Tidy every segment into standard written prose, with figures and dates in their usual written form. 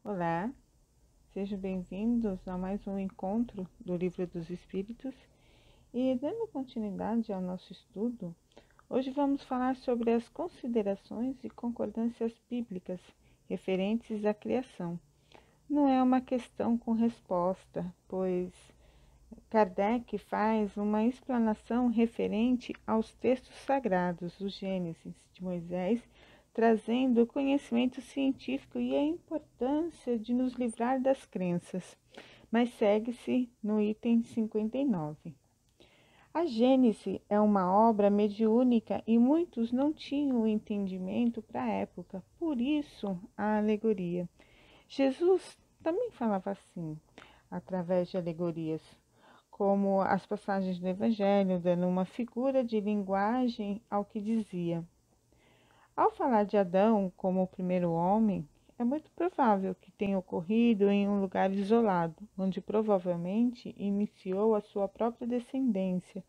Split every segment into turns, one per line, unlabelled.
Olá, sejam bem-vindos a mais um encontro do Livro dos Espíritos e, dando continuidade ao nosso estudo, hoje vamos falar sobre as considerações e concordâncias bíblicas referentes à criação. Não é uma questão com resposta, pois Kardec faz uma explanação referente aos textos sagrados, o Gênesis de Moisés, trazendo o conhecimento científico e a importância de nos livrar das crenças, mas segue-se no item 59. A Gênese é uma obra mediúnica e muitos não tinham o entendimento para a época, por isso a alegoria. Jesus também falava assim, através de alegorias, como as passagens do Evangelho, dando uma figura de linguagem ao que dizia. Ao falar de Adão como o primeiro homem, é muito provável que tenha ocorrido em um lugar isolado, onde provavelmente iniciou a sua própria descendência,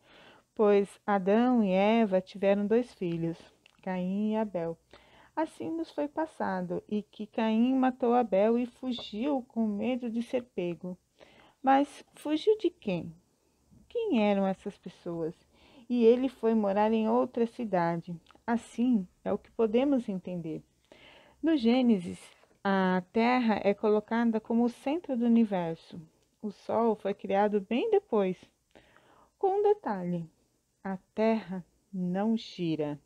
pois Adão e Eva tiveram 2 filhos, Caim e Abel. Assim nos foi passado, e que Caim matou Abel e fugiu com medo de ser pego. Mas fugiu de quem? Quem eram essas pessoas? E ele foi morar em outra cidade. Assim é o que podemos entender. No Gênesis, a Terra é colocada como o centro do universo. O Sol foi criado bem depois. Com um detalhe: a Terra não gira.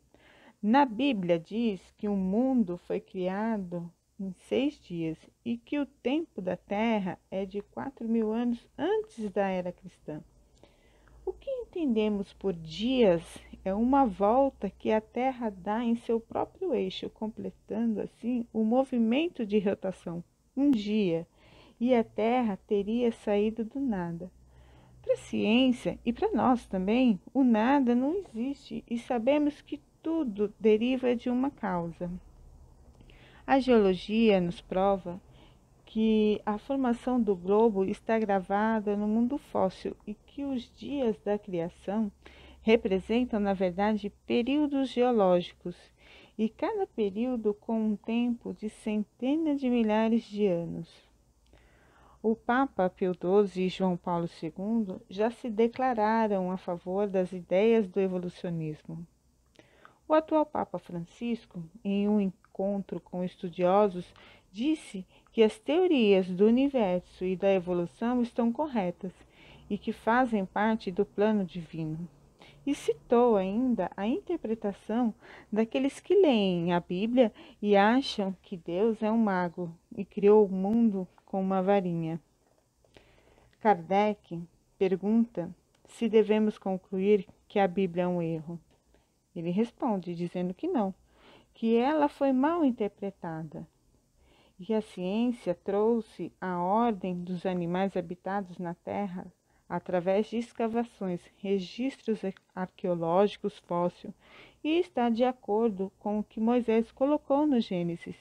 Na Bíblia diz que o mundo foi criado em 6 dias e que o tempo da Terra é de 4.000 anos antes da era cristã. O que entendemos por dias é uma volta que a Terra dá em seu próprio eixo, completando assim o movimento de rotação. Um dia, e a Terra teria saído do nada. Para a ciência e para nós também, o nada não existe e sabemos que tudo deriva de uma causa. A geologia nos prova que a formação do globo está gravada no mundo fóssil e que os dias da criação representam, na verdade, períodos geológicos, e cada período com um tempo de centenas de milhares de anos. O Papa Pio XII e João Paulo II já se declararam a favor das ideias do evolucionismo. O atual Papa Francisco, em um encontro com estudiosos, disse que as teorias do universo e da evolução estão corretas e que fazem parte do plano divino. E citou ainda a interpretação daqueles que leem a Bíblia e acham que Deus é um mago e criou o mundo com uma varinha. Kardec pergunta se devemos concluir que a Bíblia é um erro. Ele responde dizendo que não, que ela foi mal interpretada, e que a ciência trouxe a ordem dos animais habitados na Terra através de escavações, registros arqueológicos fósseis, e está de acordo com o que Moisés colocou no Gênesis,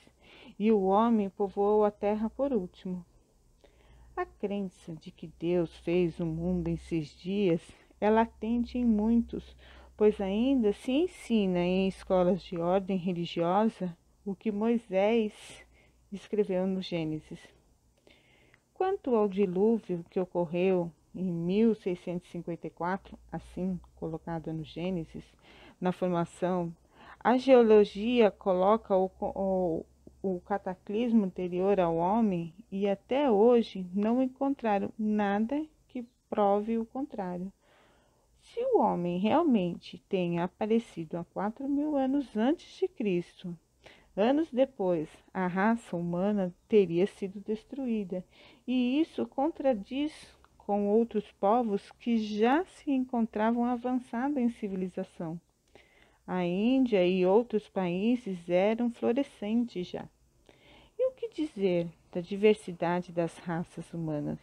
e o homem povoou a Terra por último. A crença de que Deus fez o mundo em 6 dias é latente em muitos, pois ainda se ensina em escolas de ordem religiosa o que Moisés escreveu no Gênesis. Quanto ao dilúvio que ocorreu em 1654, assim colocado no Gênesis, na formação, a geologia coloca o cataclismo anterior ao homem e até hoje não encontraram nada que prove o contrário. Se o homem realmente tenha aparecido há 4.000 anos antes de Cristo, anos depois, a raça humana teria sido destruída, e isso contradiz com outros povos que já se encontravam avançados em civilização. A Índia e outros países eram florescentes já. E o que dizer da diversidade das raças humanas?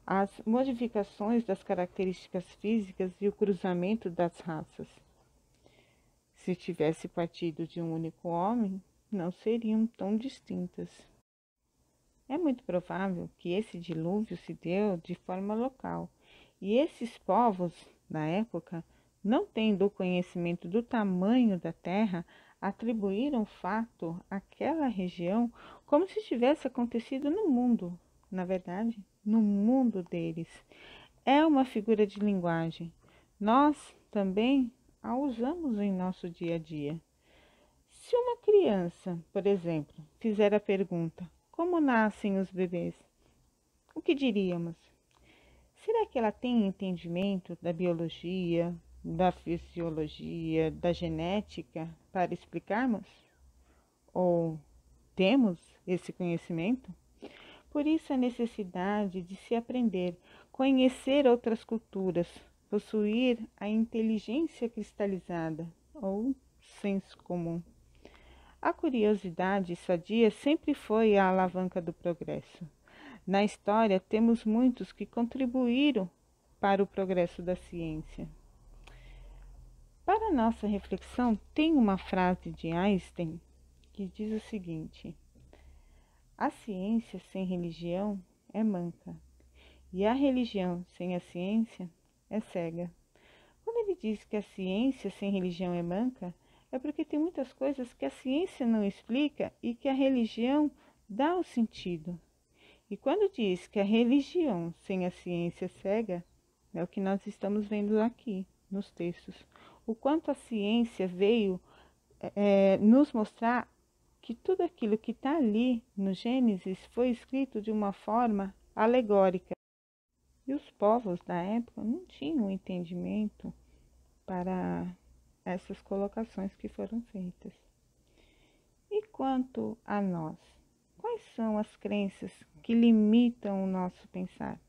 As modificações das características físicas e o cruzamento das raças. Se tivesse partido de um único homem, não seriam tão distintas. É muito provável que esse dilúvio se deu de forma local, e esses povos, na época, não tendo o conhecimento do tamanho da Terra, atribuíram o fato àquela região como se tivesse acontecido no mundo, na verdade, no mundo deles. É uma figura de linguagem. Nós também a usamos em nosso dia a dia. Se uma criança, por exemplo, fizer a pergunta: como nascem os bebês? O que diríamos? Será que ela tem entendimento da biologia, da fisiologia, da genética para explicarmos? Ou temos esse conhecimento? Por isso a necessidade de se aprender, conhecer outras culturas, possuir a inteligência cristalizada ou senso comum. A curiosidade sadia sempre foi a alavanca do progresso. Na história, temos muitos que contribuíram para o progresso da ciência. Para nossa reflexão, tem uma frase de Einstein que diz o seguinte: a ciência sem religião é manca, e a religião sem a ciência é cega. Quando ele diz que a ciência sem religião é manca, é porque tem muitas coisas que a ciência não explica e que a religião dá o sentido. E quando diz que a religião sem a ciência é cega, é o que nós estamos vendo aqui nos textos. O quanto a ciência veio nos mostrar que tudo aquilo que está ali no Gênesis foi escrito de uma forma alegórica. E os povos da época não tinham entendimento para essas colocações que foram feitas. E quanto a nós? Quais são as crenças que limitam o nosso pensar?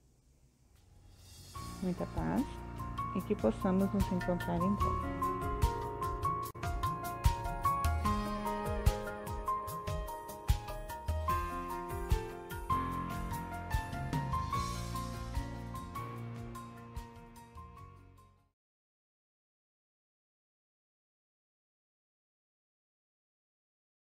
Muita paz e que possamos nos encontrar em breve.